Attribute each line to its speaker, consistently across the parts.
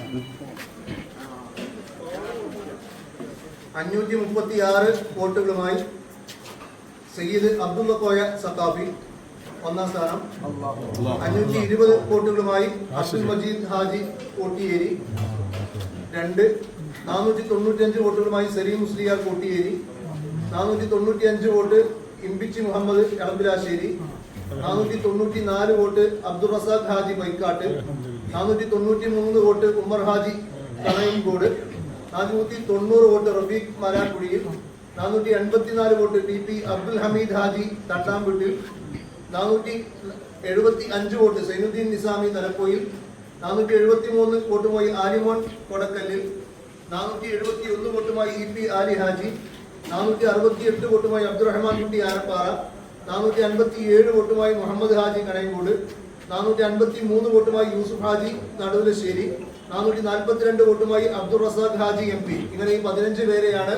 Speaker 1: 536 വോട്ടുകളുമായി സയ്യിദ് അബ്ദുള്ള കോയ സഖാഫി ഒന്നാം സ്ഥാനം. 520 വോട്ടുകളുമായി അബ്ദുൽ മജീദ് ഹാജി കോട്ടിയേരി 2. 495 വോട്ടുകളുമായി Saleem Musliyar Kottiyeri. 495 vote Imbichi Muhammad Elambilassery. 494 vote Abdul Razak Haji Maikkad. 493 vote Umar Haji Kanayamkode. 490 vote Rafeeq മരാക്കുടിയിൽ. 484 വോട്ട് ടി അബ്ദുൽ ഹമീദ് ഹാജി തട്ടാമ്പുട്ടിൽ. 475 വോട്ട് സൈനുദ്ദീൻ നിസാമി തലക്കോയിൽ. 473 വോട്ടുമായി ആലിമോൻ കൊടക്കല്ലിൽ. 471 വോട്ടുമായി ഇ പി ആലി ഹാജി. 468 വോട്ടുമായി അബ്ദുറഹ്മാൻ കുട്ടി ആനപ്പാറ. 457 വോട്ടുമായി മുഹമ്മദ് ഹാജി കണയങ്കോട്. 453 വോട്ടുമായി യൂസുഫ് ഹാജി നടുവലശ്ശേരി. 442 വോട്ടുമായി അബ്ദുൾ റസാഖ് ഹാജി എം പി. ഇങ്ങനെ ഈ 15 പേരെയാണ്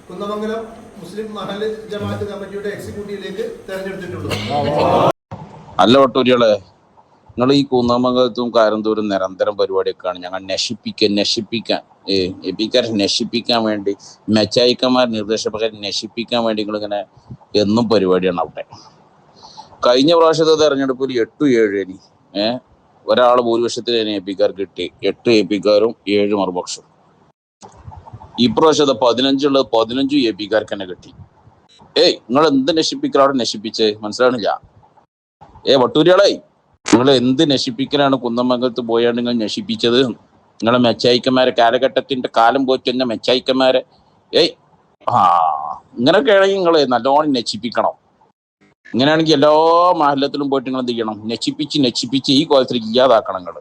Speaker 1: കുന്നമംഗലം മുസ്ലിം മഹല്ല് ജമാഅത്ത് കമ്മിറ്റിയുടെ എക്സിക്യൂട്ടീവിലേക്ക് തെരഞ്ഞെടുത്തിട്ടുള്ളത്.
Speaker 2: അല്ല വട്ടൂരികളെ, നിങ്ങൾ ഈ കുന്നമംഗലത്തും കാരന്തൂരും നിരന്തരം പരിപാടിയൊക്കെയാണ് ഞങ്ങൾ നശിപ്പിക്കാൻ വേണ്ടി മെച്ചായിക്കന്മാർ നിർദ്ദേശപ്രകാരം നശിപ്പിക്കാൻ വേണ്ടി നിങ്ങളിങ്ങനെ എന്നും പരിപാടിയാണ് അവിടെ. കഴിഞ്ഞ പ്രാവശ്യത്തെ തെരഞ്ഞെടുപ്പിൽ 8-7 ഒരാൾ ഭൂരിപക്ഷത്തിന് എ പിക്കാർ കിട്ടി. 8 എ പിക്കാരും 7 മറുപക്ഷവും. ഇപ്രാവശ്യത്തെ 15 എ പിക്കാർക്ക് തന്നെ കിട്ടി. നിങ്ങൾ എന്ത് നശിപ്പിക്കലാണ് നശിപ്പിച്ചേ മനസ്സിലാണില്ല. വട്ടൂരികളെ, നിങ്ങൾ എന്ത് നശിപ്പിക്കലാണ് കുന്നമംഗലത്ത് പോയാണ് നിങ്ങൾ നശിപ്പിച്ചത്? നിങ്ങളെ മെച്ചായിക്കന്മാരെ, കാലഘട്ടത്തിന്റെ കാലം പോയിട്ട് തന്നെ മെച്ചായിക്കന്മാരെ ഇങ്ങനെയൊക്കെ ആണെങ്കിൽ നിങ്ങൾ നല്ലോണം നശിപ്പിക്കണം. ഇങ്ങനെയാണെങ്കിൽ എല്ലാ മഹല്ലത്തിലും പോയിട്ട് നിങ്ങൾ എന്ത് ചെയ്യണം? നശിപ്പിച്ച് ഈ കോലത്തിൽ ഇല്ലാതാക്കണം നിങ്ങൾ.